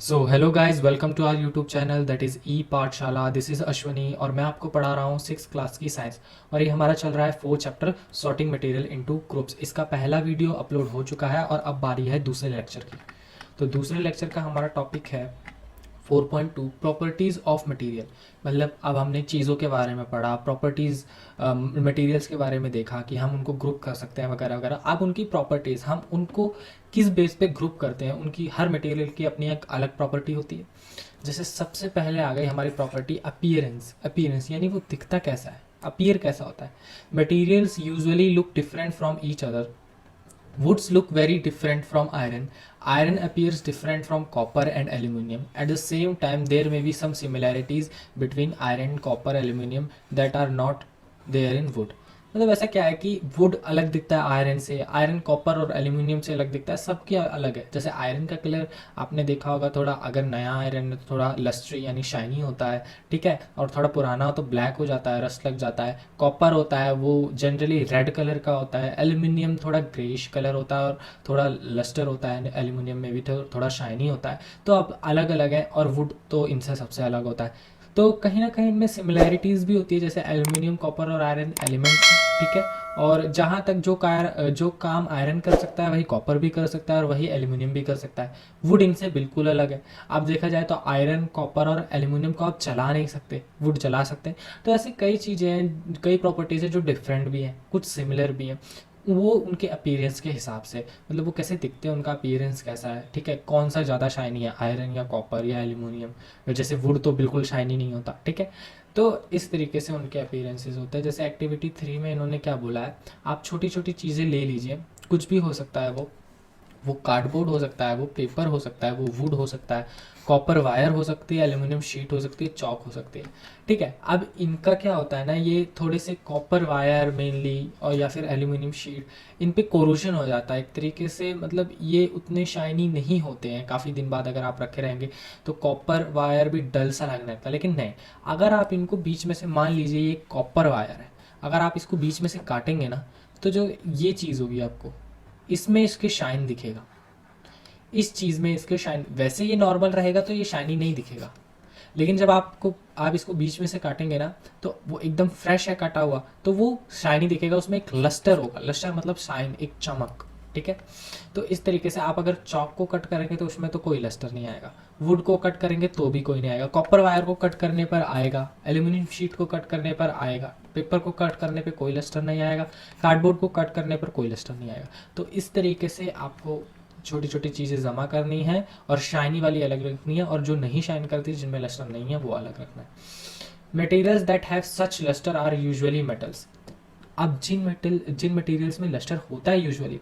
So hello guys, welcome to our YouTube channel that is e Pathshala. This is Ashwani और मैं आपको पढ़ा रहा हूँ 6 क्लास की साइंस। और ये हमारा चल रहा है 4 chapter sorting material into groups. इसका पहला वीडियो अपलोड हो चुका है और अब बारी है दूसरे लेक्चर की। तो दूसरे लेक्चर का हमारा टॉपिक है 4.2 प्रॉपर्टीज़ ऑफ मटेरियल। मतलब अब हमने चीज़ों के बारे में पढ़ा, प्रॉपर्टीज़ मटेरियल्स के बारे में देखा कि हम उनको ग्रुप कर सकते हैं वगैरह वगैरह। अब उनकी प्रॉपर्टीज़ हम उनको किस बेस पे ग्रुप करते हैं, उनकी हर मटेरियल की अपनी एक अलग प्रॉपर्टी होती है। जैसे सबसे पहले आ गई हमारी प्रॉपर्टी अपीयरेंस। अपीयरेंस यानी वो दिखता कैसा है, अपीयर कैसा होता है। Materials usually look different from each other. Woods look very different from iron. Iron appears different from copper and aluminium. At the same time, there may be some similarities between iron, copper, aluminium that are not there in wood. मतलब ऐसा क्या है कि would अलग दिखता है iron से, iron copper और एल्यूमिनियम से अलग दिखता है, सब क्या अलग है। जैसे आयरन का कलर आपने देखा होगा, थोड़ा अगर नया आयरन है तो थोड़ा लस्ट्री यानी शाइनी होता है, ठीक है, और थोड़ा पुराना हो तो ब्लैक हो जाता है, रस्ट लग जाता है। कॉपर होता है वो जनरली रेड कलर का होता है। एल्यूमिनियम थोड़ा ग्रेइश कलर होता है और थोड़ा लस्टर होता है। एल्यूमिनियम में भी थोड़ा शाइनी होता है। तो अब अलग अलग है और वुड तो इनसे सबसे अलग होता है। तो कहीं ना कहीं इनमें सिमिलैरिटीज़ भी होती है, जैसे एल्यूमिनियम, कॉपर और आयरन एलिमेंट्स हैं, ठीक है। और जहाँ तक जो काम आयरन कर सकता है वही कॉपर भी कर सकता है और वही एल्यूमिनियम भी कर सकता है। वुड इनसे बिल्कुल अलग है। अब देखा जाए तो आयरन, कॉपर और एल्यूमिनियम को आप जला नहीं सकते, वुड जला सकते हैं। तो ऐसी कई चीज़ें हैं, कई प्रॉपर्टीज़ हैं जो डिफरेंट भी हैं, कुछ सिमिलर भी हैं। वो उनके अपीयरेंस के हिसाब से, मतलब वो कैसे दिखते हैं, उनका अपीयरेंस कैसा है, ठीक है, कौन सा ज़्यादा शाइनी है, आयरन या कॉपर या एल्यूमिनियम। जैसे वुड तो बिल्कुल शाइनी नहीं होता, ठीक है। तो इस तरीके से उनके अपीयरेंसेस होते हैं। जैसे एक्टिविटी 3 में इन्होंने क्या बोला है, आप छोटी छोटी चीज़ें ले लीजिए, कुछ भी हो सकता है वो कार्डबोर्ड हो सकता है, वो पेपर हो सकता है, वो वुड हो सकता है, कॉपर वायर हो सकती है, एल्यूमिनियम शीट हो सकती है, चौक हो सकती है, ठीक है। अब इनका क्या होता है ना, ये थोड़े से कॉपर वायर मेनली और या फिर एल्यूमिनियम शीट, इन पे कोरोजन हो जाता है एक तरीके से। मतलब ये उतने शाइनी नहीं होते हैं, काफ़ी दिन बाद अगर आप रखे रहेंगे तो कॉपर वायर भी डल सा लगने लगता है। लेकिन नहीं, अगर आप इनको बीच में से, मान लीजिए ये कॉपर वायर है, अगर आप इसको बीच में से काटेंगे ना, तो जो ये चीज़ होगी आपको, इसमें इसके शाइन दिखेगा, इस चीज़ में इसके शाइन। वैसे ये नॉर्मल रहेगा तो ये शाइनी नहीं दिखेगा, लेकिन जब आप इसको बीच में से काटेंगे ना, तो वो एकदम फ्रेश है कटा हुआ, तो वो शाइनी दिखेगा, उसमें एक लस्टर होगा। लस्टर मतलब शाइन, एक चमक, ठीक है। तो इस तरीके से आप अगर चौक को कट करेंगे तो उसमें तो कोई लस्टर नहीं आएगा, वुड को कट करेंगे तो भी कोई नहीं आएगा, कॉपर वायर को कट करने पर आएगा, एल्यूमिनियम शीट को कट करने पर आएगा, पेपर को कट करने पर कोई लस्टर नहीं आएगा, कार्डबोर्ड को कट करने पर कोई लस्टर नहीं आएगा। तो इस तरीके से आपको छोटी छोटी चीज़ें जमा करनी है और शाइनी वाली अलग रखनी है, और जो नहीं शाइन करती, जिनमें लस्टर नहीं है, वो अलग रखना है। Materials that have such lustre are usually metals. अब जिन मटेरियल्स में लस्टर होता है यूजुअली,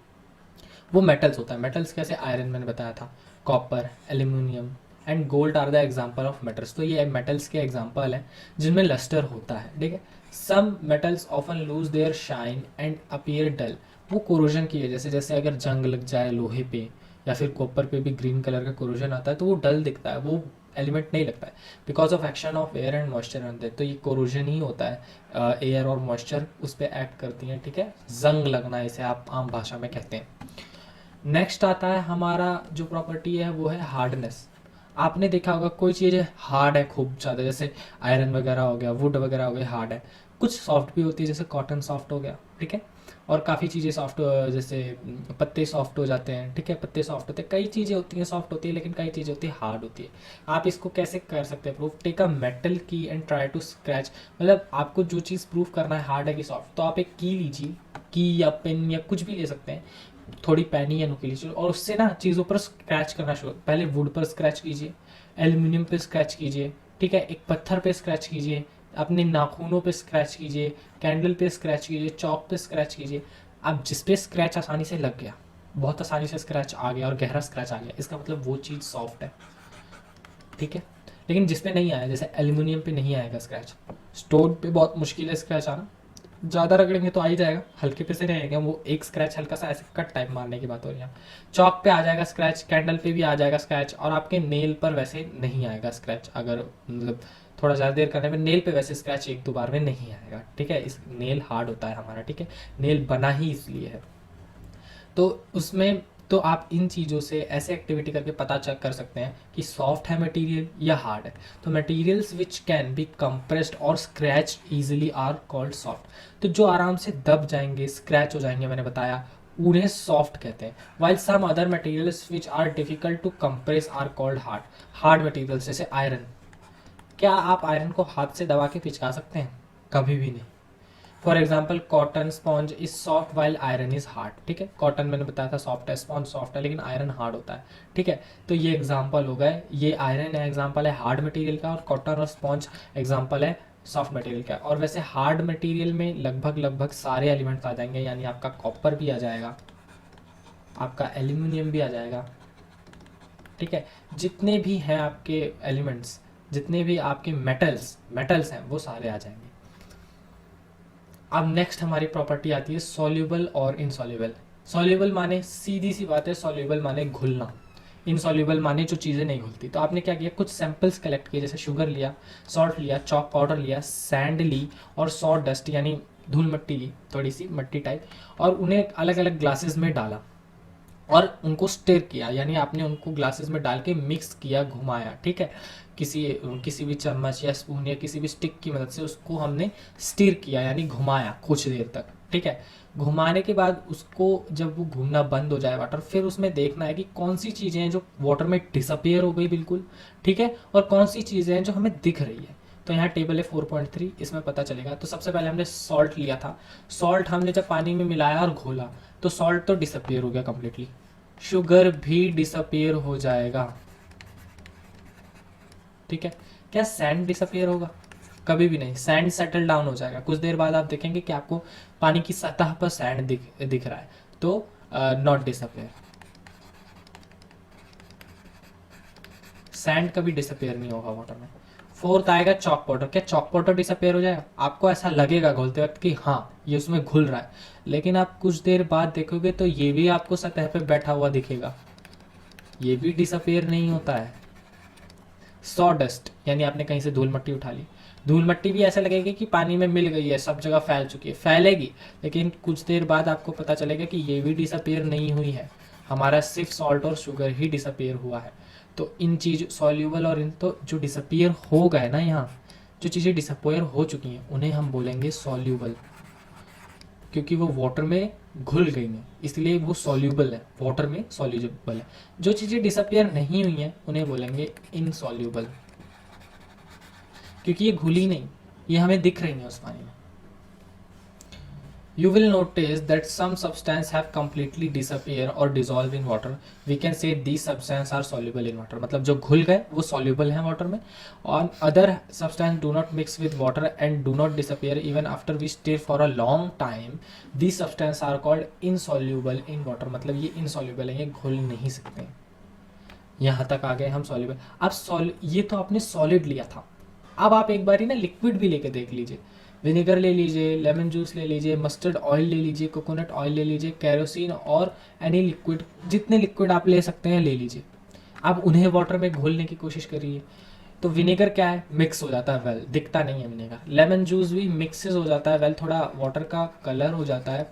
वो मेटल्स होता है। मेटल्स कैसे, आयरन मैंने बताया था, copper, aluminium and gold are the example of metals. तो ये मेटल्स के एग्जाम्पल हैं जिनमें लस्टर होता है, ठीक है। Some metals often lose their shine and appear dull. वो कोरोजन की वजह से, जैसे अगर जंग लग जाए लोहे पे या फिर कॉपर पे भी ग्रीन कलर का कोरोजन आता है तो वो डल दिखता है, वो एलिमेंट नहीं लगता है, because of action of air and moisture on that. तो ये कोरोजन ही होता है, एयर और मॉइस्चर उस पर एक्ट करती हैं, ठीक है। जंग लगना इसे आप आम भाषा में कहते हैं। नेक्स्ट आता है हमारा जो प्रॉपर्टी है वो है हार्डनेस। आपने देखा होगा कोई चीज़ हार्ड है खूब ज़्यादा, जैसे आयरन वगैरह हो गया, वुड वगैरह हो गया, हार्ड है। कुछ सॉफ्ट भी होती है, जैसे कॉटन सॉफ्ट हो गया, ठीक है। और काफ़ी चीज़ें सॉफ्ट, जैसे पत्ते सॉफ्ट हो जाते हैं, ठीक है, पत्ते सॉफ्ट होते हैं। कई चीज़ें होती हैं सॉफ्ट होती है, लेकिन कई चीज़ें होती है हार्ड होती है। आप इसको कैसे कर सकते हैं प्रूफ, टेक अ मेटल की एंड ट्राई टू स्क्रैच। मतलब आपको जो चीज़ प्रूफ करना है हार्ड है कि सॉफ्ट, तो आप एक की लीजिए, की या पेन या कुछ भी ले सकते हैं, थोड़ी पैनी या नुकीली चीज, और उससे ना चीज़ों पर स्क्रैच करना शुरू। पहले वुड पर स्क्रैच कीजिए, एल्यूमिनियम पे स्क्रैच कीजिए, ठीक है, एक पत्थर पे स्क्रैच कीजिए, अपने नाखूनों पे स्क्रैच कीजिए, कैंडल पे स्क्रैच कीजिए, चौक पे स्क्रैच कीजिए। अब जिस पे स्क्रैच आसानी से लग गया, बहुत आसानी से स्क्रैच आ गया और गहरा स्क्रैच आ गया, इसका मतलब वो चीज़ सॉफ्ट है, ठीक है। लेकिन जिस पे नहीं आया, जैसे एल्यूमिनियम पे नहीं आएगा स्क्रैच, स्टोन पे बहुत मुश्किल है स्क्रैच आना, ज़्यादा रगड़ेंगे तो आ ही जाएगा, हल्के पे से रहेगा वो एक स्क्रैच, हल्का सा ऐसे कट टाइप मारने की बात हो रही है। चौक पे आ जाएगा स्क्रैच, कैंडल पे भी आ जाएगा स्क्रैच, और आपके नेल पर वैसे नहीं आएगा स्क्रैच। अगर मतलब थोड़ा ज़्यादा देर करने में नेल पे वैसे स्क्रैच एक दो बार में नहीं आएगा, ठीक है। इस नेल हार्ड होता है हमारा, ठीक है, नेल बना ही इसलिए है। तो उसमें तो आप इन चीज़ों से ऐसे एक्टिविटी करके पता चेक कर सकते हैं कि सॉफ्ट है मटेरियल या हार्ड है। तो materials which can be compressed और scratch easily are called soft. तो जो आराम से दब जाएंगे, स्क्रैच हो जाएंगे, मैंने बताया, उन्हें सॉफ्ट कहते हैं। While some other materials which are difficult to compress are called hard. Hard materials जैसे आयरन, क्या आप आयरन को हाथ से दबा के पिचका सकते हैं? कभी भी नहीं। For example cotton sponge is soft while iron is hard. ठीक है, कॉटन मैंने बताया था सॉफ्ट है, स्पॉन्ज सॉफ्ट है, लेकिन आयरन हार्ड होता है। ठीक है, तो ये एग्जाम्पल हो गए, ये आयरन है एग्जाम्पल है हार्ड मटेरियल का, और कॉटन और स्पॉन्ज एग्जाम्पल है सॉफ्ट मटेरियल का। और वैसे हार्ड मटेरियल में लगभग लगभग सारे एलिमेंट्स आ जाएंगे, यानी आपका कॉपर भी आ जाएगा, आपका एल्यूमिनियम भी आ जाएगा। ठीक है, जितने भी हैं आपके एलिमेंट्स, जितने भी आपके मेटल्स हैं, वो सारे आ जाएंगे। अब नेक्स्ट हमारी प्रॉपर्टी आती है सॉल्यूबल और इनसॉल्यूबल। सॉल्यूबल माने सीधी सी बात है, सॉल्यूबल माने घुलना, इनसॉल्यूबल माने जो चीज़ें नहीं घुलती। तो आपने क्या किया, कुछ सैंपल्स कलेक्ट किए, जैसे शुगर लिया, सॉल्ट लिया, चॉक पाउडर लिया, सैंड ली और सॉ डस्ट यानी धूल मिट्टी ली, थोड़ी सी मट्टी टाइप, और उन्हें अलग अलग ग्लासेस में डाला और उनको स्टिर किया, यानी आपने उनको ग्लासेस में डाल के मिक्स किया, घुमाया। ठीक है, किसी किसी भी चम्मच या स्पून या किसी भी स्टिक की मदद से उसको हमने स्टिर किया, यानी घुमाया कुछ देर तक। ठीक है, घुमाने के बाद उसको जब वो घूमना बंद हो जाए वाटर, फिर उसमें देखना है कि कौन सी चीज़ें हैं जो वाटर में डिसअपियर हो गई बिल्कुल। ठीक है, और कौन सी चीज़ें हैं जो हमें दिख रही है। तो यहाँ टेबल है 4.3, इसमें पता चलेगा। तो सबसे पहले हमने सॉल्ट लिया था, सॉल्ट हमने जब पानी में मिलाया और घोला तो सॉल्ट तो डिसअपियर हो गया कम्प्लीटली, शुगर भी डिसअपियर हो जाएगा। ठीक है, क्या सैंड डिसअपियर होगा? कभी भी नहीं। सैंड सेटल डाउन हो जाएगा, कुछ देर बाद आप देखेंगे कि आपको पानी की सतह पर सैंड दिख रहा है, तो नॉट डिसअपियर। सैंड कभी डिसअपियर नहीं होगा वाटर में। फोर्थ आएगा चॉक पाउडर। क्या चॉक पाउडर डिसअपियर हो जाएगा? आपको ऐसा लगेगा घोलते वक्त कि हाँ ये उसमें घुल रहा है, लेकिन आप कुछ देर बाद देखोगे तो ये भी आपको सतह पे बैठा हुआ दिखेगा, ये भी डिसअपियर नहीं होता है। सॉ डस्ट, यानी आपने कहीं से धूल मट्टी उठा ली, धूल मट्टी भी ऐसा लगेगा कि पानी में मिल गई है, सब जगह फैल चुकी है, फैलेगी, लेकिन कुछ देर बाद आपको पता चलेगा कि ये भी डिसअपियर नहीं हुई है, हमारा सिर्फ सॉल्ट और शुगर ही डिसअपियर हुआ है। तो इन चीज सॉल्यूबल और इन, तो जो डिसअपियर हो गए ना, यहाँ जो चीज़ें डिसअपियर हो चुकी हैं उन्हें हम बोलेंगे सॉल्यूबल, क्योंकि वो वाटर में घुल गई हैं, इसलिए वो सॉल्यूबल है, वाटर में सॉल्यूबल है। जो चीज़ें डिसअपियर नहीं हुई हैं उन्हें बोलेंगे इनसॉल्यूबल, क्योंकि ये घुली नहीं, ये हमें दिख रही है उस पानी में। You will notice that some substance have completely disappear or dissolve in water. We can say these substances are soluble in water. मतलब जो घुल गए वो soluble हैं water में, और other substance do not mix with water and do not disappear even after we stir for a long time. These substances are called insoluble in water. मतलब ये insoluble है, ये घुल नहीं सकते। यहाँ तक आ गए हम soluble। अब ये तो आपने solid लिया था, अब आप एक बारी ना लिक्विड भी लेके देख लीजिए। विनेगर ले लीजिए, लेमन जूस ले लीजिए, मस्टर्ड ऑयल ले लीजिए, कोकोनट ऑयल ले लीजिए, कैरोसिन और एनी लिक्विड, जितने लिक्विड आप ले सकते हैं ले लीजिए। अब उन्हें वाटर में घोलने की कोशिश करिए। तो विनेगर क्या है, मिक्स हो जाता है, वेल दिखता नहीं है विनेगर। लेमन जूस भी मिक्सेस हो जाता है, वेल थोड़ा वाटर का कलर हो जाता है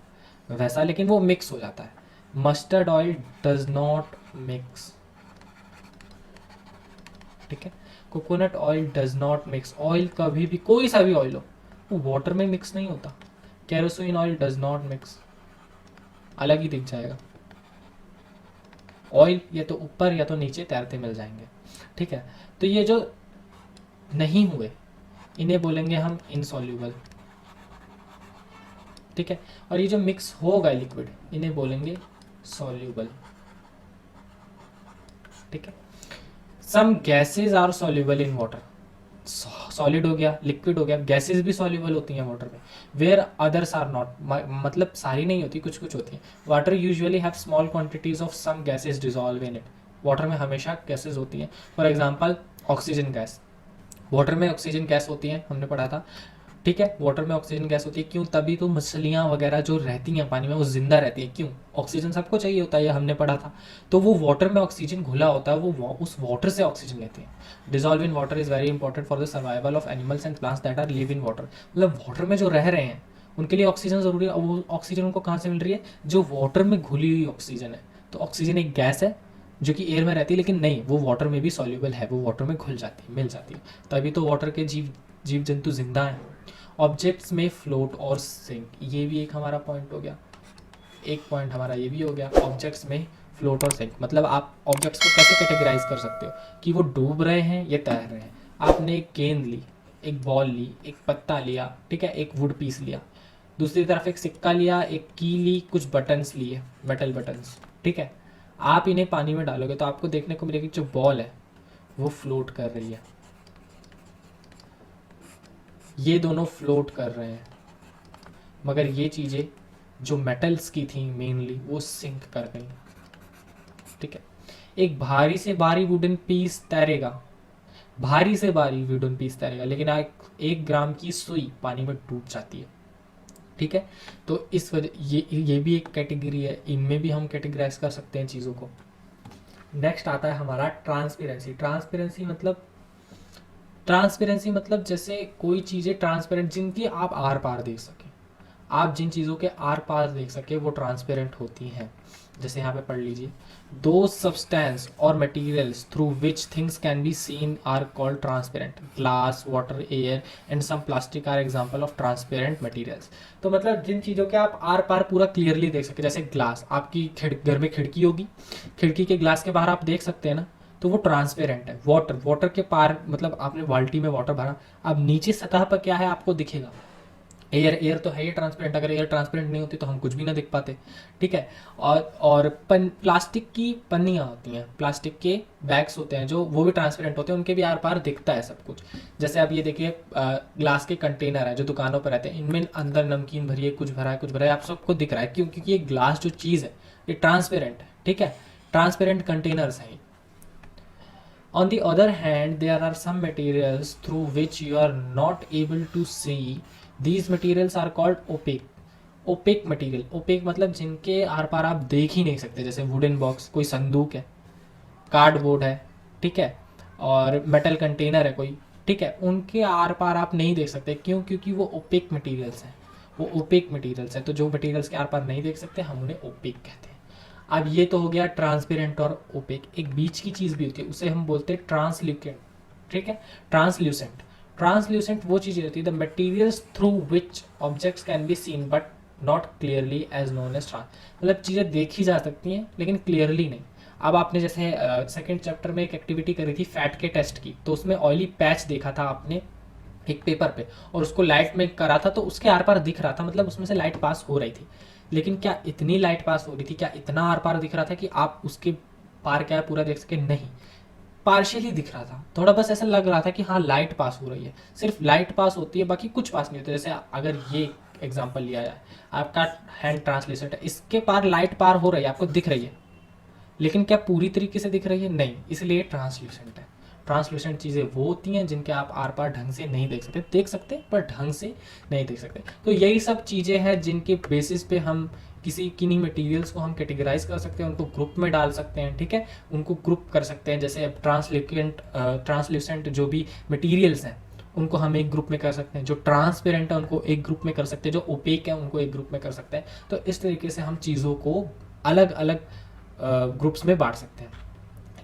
वैसा, लेकिन वो मिक्स हो जाता है। Mustard oil does not mix. ठीक है, coconut oil does not mix. Oil कभी भी, कोई सा भी ऑयल हो, वो वाटर में मिक्स नहीं होता। Kerosene oil does not mix, अलग ही दिख जाएगा। ऑयल या तो ऊपर या तो नीचे तैरते मिल जाएंगे। ठीक है, तो ये जो नहीं हुए इन्हें बोलेंगे हम इनसॉल्यूबल। ठीक है, और ये जो मिक्स हो गए लिक्विड इन्हें बोलेंगे सॉल्यूबल। ठीक है, some gases are soluble in water. Solid हो गया, लिक्विड हो गया, गैसेस भी सॉल्यूबल होती हैं वाटर में। वेयर अदर्स आर नॉट, मतलब सारी नहीं होती, कुछ कुछ होती हैं। Water usually have small quantities of some gases dissolve in it. Water में हमेशा गैसेस होती हैं। For example oxygen gas, water में ऑक्सीजन गैस होती है, हमने पढ़ा था। ठीक है, वाटर में ऑक्सीजन गैस होती है, क्यों? तभी तो मछलियाँ वगैरह जो रहती हैं पानी में वो जिंदा रहती हैं, क्यों? ऑक्सीजन सबको चाहिए होता है, ये हमने पढ़ा था। तो वो वाटर में ऑक्सीजन घुला होता है, वो उस वाटर से ऑक्सीजन लेते हैं। Dissolve in water is very important for the survival of animals and plants that are live in water. मतलब वाटर में जो रह रहे हैं उनके लिए ऑक्सीजन जरूरी है। वो ऑक्सीजन उनको कहाँ से मिल रही है? जो वाटर में घुली हुई ऑक्सीजन है, तो ऑक्सीजन एक गैस है जो कि एयर में रहती है, लेकिन नहीं, वो वाटर में भी सॉल्यूबल है, वो वाटर में घुल जाती है, मिल जाती है, तभी तो वाटर के जीव जंतु जिंदा हैं। ऑब्जेक्ट्स में फ्लोट और सिंक, ये भी एक हमारा पॉइंट हो गया, एक पॉइंट हमारा ये भी हो गया। ऑब्जेक्ट्स में फ्लोट और सिंक मतलब आप ऑब्जेक्ट्स को कैसे कैटेगराइज कर सकते हो कि वो डूब रहे हैं या तैर रहे हैं। आपने एक गेंद ली, एक बॉल ली, एक पत्ता लिया, ठीक है, एक वुड पीस लिया, दूसरी तरफ एक सिक्का लिया, एक की ली, कुछ बटन्स लिए, मेटल बटन्स, ठीक है। आप इन्हें पानी में डालोगे तो आपको देखने को मिलेगी जो बॉल है वो फ्लोट कर रही है, ये दोनों फ्लोट कर रहे हैं, मगर ये चीज़ें जो मेटल्स की थी मेनली वो सिंक कर गई, ठीक है। एक भारी से भारी वुडन पीस तैरेगा, भारी से भारी वुडन पीस तैरेगा, लेकिन एक ग्राम की सुई पानी में डूब जाती है, ठीक है। तो इस वजह ये भी एक कैटेगरी है, इनमें भी हम कैटेगराइज कर सकते हैं चीज़ों को। नेक्स्ट आता है हमारा ट्रांसपेरेंसी। ट्रांसपेरेंसी मतलब जैसे कोई चीज़ें ट्रांसपेरेंट जिनकी आप आर पार देख सकें, आप जिन चीज़ों के आर पार देख सके वो ट्रांसपेरेंट होती हैं। जैसे यहाँ पे पढ़ लीजिए, दो सब्सटेंस और materials through which things can be seen are called transparent. Glass, water, air and some plastic are example of transparent materials. तो मतलब जिन चीज़ों के आप आर पार पूरा क्लियरली देख सके, जैसे ग्लास, आपकी घर में खिड़की होगी, खिड़की के ग्लास के बाहर आप देख सकते हैं ना, तो वो ट्रांसपेरेंट है। वाटर के पार मतलब आपने बाल्टी में वाटर भरा, अब नीचे सतह पर क्या है आपको दिखेगा, एयर तो है ही ट्रांसपेरेंट, अगर एयर ट्रांसपेरेंट नहीं होती तो हम कुछ भी ना देख पाते, ठीक है। और प्लास्टिक की पन्नियाँ होती हैं, प्लास्टिक के बैग्स होते हैं जो वो भी ट्रांसपेरेंट होते हैं, उनके भी आर पार दिखता है सब कुछ। जैसे आप ये देखिए, ग्लास के कंटेनर है जो दुकानों पर रहते हैं, इनमें अंदर नमकीन भरी है, कुछ भरा है, कुछ भरा है, आप सबको दिख रहा है, क्यों? क्योंकि ये ग्लास जो चीज़ है ये ट्रांसपेरेंट है, ठीक है, ट्रांसपेरेंट कंटेनर्स हैं। On the other hand, there are some materials through which you are not able to see. These materials are called opaque. Opaque material, opaque मतलब जिनके आर पार आप देख ही नहीं सकते, जैसे वुडन बॉक्स, कोई संदूक है, कार्डबोर्ड है, ठीक है, और मेटल कंटेनर है कोई, ठीक है, उनके आर पार आप नहीं देख सकते। क्यों? क्योंकि वो ओपेक मटेरियल्स हैं, वो ओपेक मटेरियल्स हैं। तो जो मटेरियल्स के आर पार नहीं देख सकते हम उन्हें ओपेक कहते हैं। अब ये तो हो गया ट्रांसपेरेंट और ओपेक। एक बीच की चीज़ भी होती है, उसे हम बोलते हैं ट्रांसल्यूकेंट, ठीक है, ट्रांसल्यूसेंट। ट्रांसल्यूसेंट वो चीज़ होती है the materials through which objects can be seen but not clearly as known as trans. मतलब चीज़ें देखी जा सकती हैं लेकिन क्लियरली नहीं। अब आपने जैसे सेकेंड चैप्टर में एक एक्टिविटी करी थी फैट के टेस्ट की, तो उसमें ऑयली पैच देखा था आपने एक पेपर पे, और उसको लाइट में करा था तो उसके आर पार दिख रहा था, मतलब उसमें से लाइट पास हो रही थी। लेकिन क्या इतनी लाइट पास हो रही थी, क्या इतना आर पार दिख रहा था कि आप उसके पार क्या पूरा देख सके? नहीं, पार्शियली दिख रहा था, थोड़ा बस ऐसा लग रहा था कि हाँ लाइट पास हो रही है, सिर्फ लाइट पास होती है, बाकी कुछ पास नहीं होता। जैसे अगर ये एग्जांपल लिया जाए, आपका हैंड ट्रांसलेशन है, इसके पार लाइट पार हो रही है, आपको दिख रही है, लेकिन क्या पूरी तरीके से दिख रही है? नहीं, इसलिए ट्रांसल्यूसेंट है। ट्रांसल्यूसेंट चीज़ें वो होती हैं जिनके आप आर पार ढंग से नहीं देख सकते पर ढंग से नहीं देख सकते। तो यही सब चीज़ें हैं जिनके बेसिस पे हम किन्हीं मटेरियल्स को हम कैटेगराइज कर सकते हैं, उनको ग्रुप में डाल सकते हैं, ठीक है, उनको ग्रुप कर सकते हैं। जैसे अब ट्रांसल्यूसेंट जो भी मटेरियल्स हैं उनको हम एक ग्रुप में कर सकते हैं, जो ट्रांसपेरेंट है उनको एक ग्रुप में कर सकते हैं, जो ओपेक है उनको एक ग्रुप में कर सकते हैं। तो इस तरीके से हम चीज़ों को अलग अलग ग्रुप्स में बांट सकते हैं।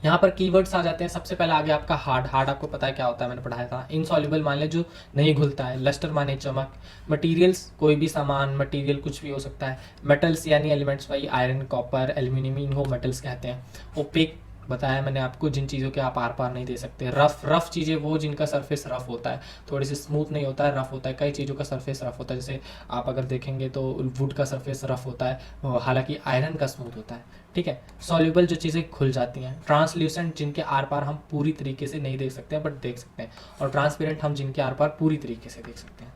यहाँ पर कीवर्ड्स आ जाते हैं। सबसे पहले आ गया आपका हार्ड। हार्ड आपको पता है क्या होता है, मैंने पढ़ाया था। इनसॉल्युबल मान ले जो नहीं घुलता है। लस्टर माने चमक। मटेरियल्स कोई भी सामान, मटेरियल कुछ भी हो सकता है। मेटल्स यानी एलिमेंट्स, भाई आयरन, कॉपर, एल्यूमिनियम, इनको मेटल्स कहते हैं। ओपेक बताया मैंने आपको, जिन चीज़ों के आप आर पार नहीं दे सकते। रफ चीज़ें वो जिनका सरफेस रफ होता है, थोड़ी सी स्मूथ नहीं होता है, रफ होता है। कई चीज़ों का सरफेस रफ होता है, जैसे आप अगर देखेंगे तो वुड का सरफेस रफ होता है, हालांकि आयरन का स्मूथ होता है, ठीक है। सॉल्युबल जो चीज़ें खुल जाती हैं। ट्रांसल्यूसेंट जिनके आर पार हम पूरी तरीके से नहीं देख सकते हैं बट देख सकते हैं। और ट्रांसपेरेंट हम जिनके आर पार पूरी तरीके से देख सकते हैं।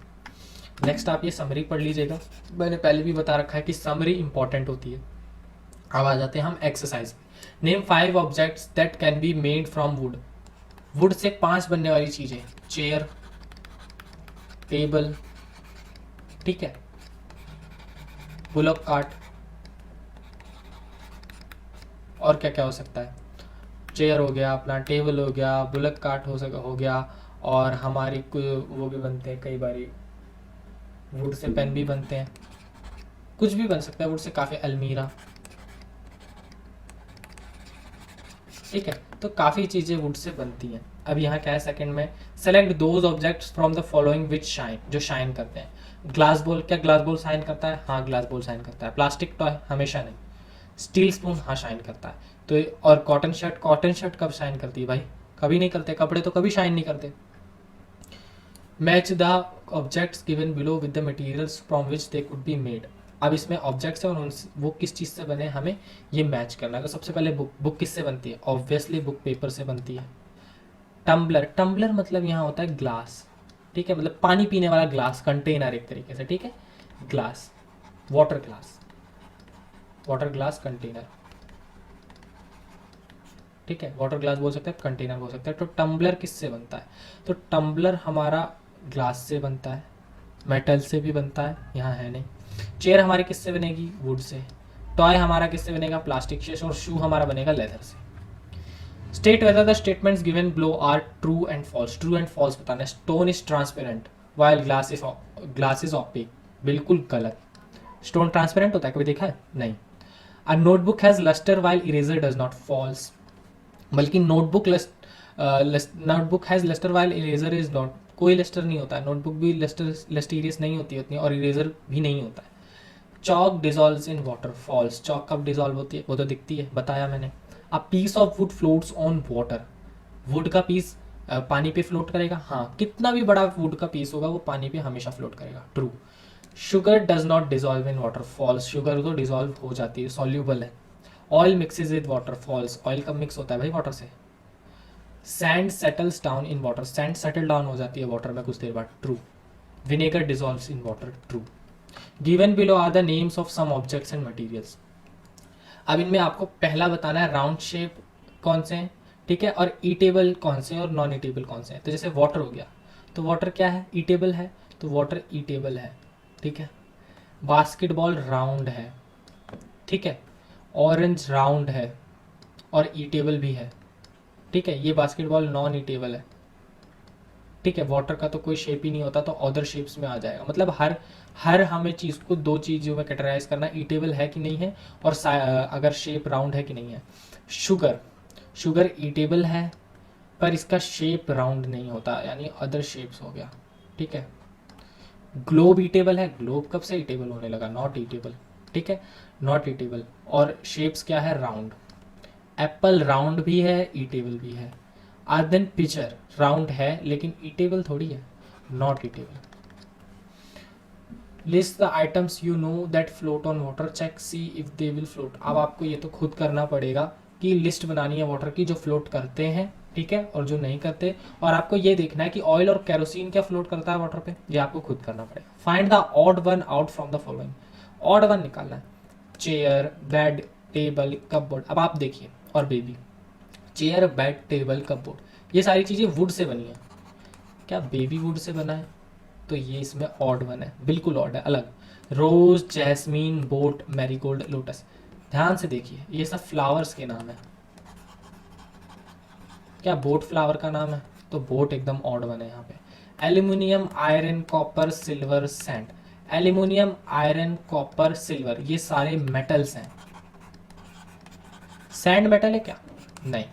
नेक्स्ट आप ये समरी पढ़ लीजिएगा। मैंने पहले भी बता रखा है कि समरी इंपॉर्टेंट होती है। अब आ जाते हैं हम एक्सरसाइज में। Name 5 objects that can be made from would. Would say 5 बनने वाली चीजें। चेयर, टेबल, ठीक है, बुलक कार्ट, और क्या क्या हो सकता है? चेयर हो गया अपना, टेबल हो गया, बुलक कार्ट हो गया, और हमारी वो भी बनते हैं कई बारी, वुड से पेन भी बनते हैं, कुछ भी बन सकता है वुड से, काफ़ी। अलमीरा, ठीक है, तो काफ़ी चीज़ें वुड से बनती हैं। अब यहाँ क्या है सेकंड में, select those objects from the following which shine, जो शाइन करते हैं। ग्लास बॉल, क्या ग्लास बॉल शाइन करता है? हाँ ग्लास बॉल शाइन करता है। प्लास्टिक टॉय हमेशा नहीं। स्टील स्पून हाँ शाइन करता है। तो और कॉटन शर्ट, कॉटन शर्ट कब शाइन करती है भाई? कभी नहीं करते, कपड़े तो कभी शाइन नहीं करते। Match the objects given below with the materials from which they could be made. अब इसमें ऑब्जेक्ट्स हैं और वो किस चीज़ से बने हमें ये मैच करना है। तो सबसे पहले बुक किससे बनती है? ऑब्वियसली बुक पेपर से बनती है। टम्बलर, टम्बलर मतलब यहाँ होता है ग्लास, ठीक है, मतलब पानी पीने वाला ग्लास, कंटेनर एक तरीके से, ठीक है, glass, water glass, water glass container, ठीक है, वाटर ग्लास बोल सकते हैं, कंटेनर बोल सकते हैं। तो टम्बलर किससे बनता है? तो टम्बलर हमारा ग्लास से बनता है, मेटल से भी बनता है, यहाँ है नहीं। चेयर हमारी किससे बनेगी? Would say. टॉय हमारा किससे बनेगा? प्लास्टिक से। और शू हमारा बनेगा लेदर से। State whether the statements given below are true and false. True and false बताना है। Stone is transparent while glass is opaque, बिल्कुल गलत। स्टोन ट्रांसपेरेंट होता है, कभी देखा है? नहीं। A notebook has lustre while eraser does not, false. बल्कि notebook has lustre while eraser is not, कोई लस्टर नहीं होता है, नोटबुक भी लस्टीरियस नहीं होती उतनी, और इरेजर भी नहीं होता है। Chalk dissolves in water, false. Chalk कब डिजॉल्व होती है? वो तो दिखती है, बताया मैंने। A piece of wood floats on water, wood का पीस पानी पे फ्लोट करेगा? हाँ, कितना भी बड़ा वुड का पीस होगा वो पानी पे हमेशा फ्लोट करेगा, true. Sugar does not dissolve in water, false. Sugar तो डिजॉल्व हो जाती है, सॉल्यूबल है। Oil mixes with water, false. Oil कब मिक्स होता है भाई? वाटर से। Sand settles down in water, sand settle down हो जाती है वाटर में कुछ देर बाद, true. Vinegar dissolves in water, true. Given below are the names of some objects and materials. अब इनमें आपको पहला बताना है राउंड शेप कौन से हैं, ठीक है, और ईटेबल कौन से हैं और नॉन ईटेबल कौन से हैं। तो जैसे वाटर हो गया, तो वाटर क्या है? ईटेबल है, तो वाटर ईटेबल है, ठीक है। बास्केटबॉल राउंड है, ठीक है। ऑरेंज राउंड है और ईटेबल भी है, ठीक है। ये बास्केटबॉल नॉन ईटेबल है, ठीक है। वाटर का तो कोई शेप ही नहीं होता, तो अदर शेप्स में आ जाएगा। मतलब हर हमें चीज़ को दो चीज़ों में कैटेगराइज करना, ईटेबल है कि नहीं है और अगर शेप राउंड है कि नहीं है। शुगर, शुगर ईटेबल है पर इसका शेप राउंड नहीं होता, यानी अदर शेप्स हो गया, ठीक है। ग्लोब ईटेबल है, ग्लोब कब से ईटेबल होने लगा? नॉट ईटेबल, ठीक है, नॉट ईटेबल। और शेप्स क्या है? राउंड। एप्पल राउंड भी है, ईटेबल भी है। आर्दन पिचर राउंड है लेकिन ईटेबल थोड़ी है, not eatable. List the items you know that float on water, check see if they will float. अब आपको ये तो खुद करना पड़ेगा कि लिस्ट बनानी है वाटर की, जो फ्लोट करते हैं, ठीक है, और जो नहीं करते। और आपको ये देखना है कि ऑयल और केरोसिन क्या फ्लोट करता है वाटर पे, ये आपको खुद करना पड़ेगा। Find the odd one out from the following, odd one निकालना है। Chair, bed, table, cupboard. अब आप देखिए, और baby, chair, bed, table, cupboard, ये सारी चीज़ें वुड से बनी है। क्या बेबी वुड से बना है? तो ये इसमें ऑड वन है, बिल्कुल ऑड है, अलग। रोज, जैस्मीन, बोट, मैरीगोल्ड, लोटस। ध्यान से देखिए, ये सब फ्लावर्स के नाम है। क्या बोट फ्लावर का नाम है? तो बोट एकदम ऑड वन है यहाँ पे। Aluminium, iron, copper, silver, sand. Aluminium, iron, copper, silver, ये सारे मेटल्स हैं। सैंड मेटल है क्या? नहीं।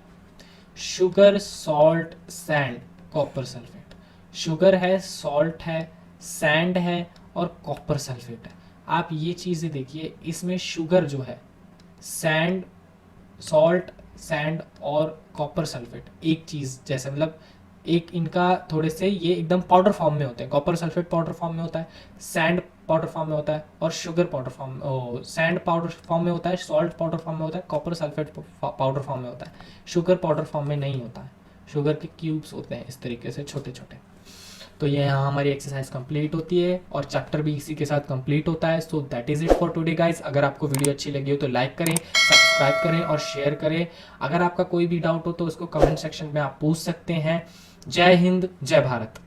Sugar, salt, sand, copper sulphate. Sugar है, सॉल्ट है, सैंड है और कॉपर सल्फेट है। आप ये चीज़ें देखिए, इसमें शुगर जो है, सैंड, सॉल्ट, सैंड और कॉपर सल्फेट एक चीज़ जैसे, मतलब एक इनका थोड़े से ये एकदम पाउडर फॉर्म में होते हैं। कॉपर सल्फेट पाउडर फॉर्म में होता है, सैंड पाउडर फॉर्म में होता है और sugar powder form, sand powder form में होता है, सॉल्ट पाउडर फॉर्म में होता है, कॉपर सल्फेट पाउडर फॉर्म में होता है। शुगर पाउडर फॉर्म में नहीं होता है, शुगर के क्यूब्स होते हैं इस तरीके से छोटे छोटे। तो ये यहाँ हमारी एक्सरसाइज कंप्लीट होती है और चैप्टर भी इसी के साथ कंप्लीट होता है। So that is it for today guys. अगर आपको वीडियो अच्छी लगी हो तो लाइक करें, सब्सक्राइब करें और शेयर करें। अगर आपका कोई भी डाउट हो तो उसको कमेंट सेक्शन में आप पूछ सकते हैं। जय हिंद, जय भारत।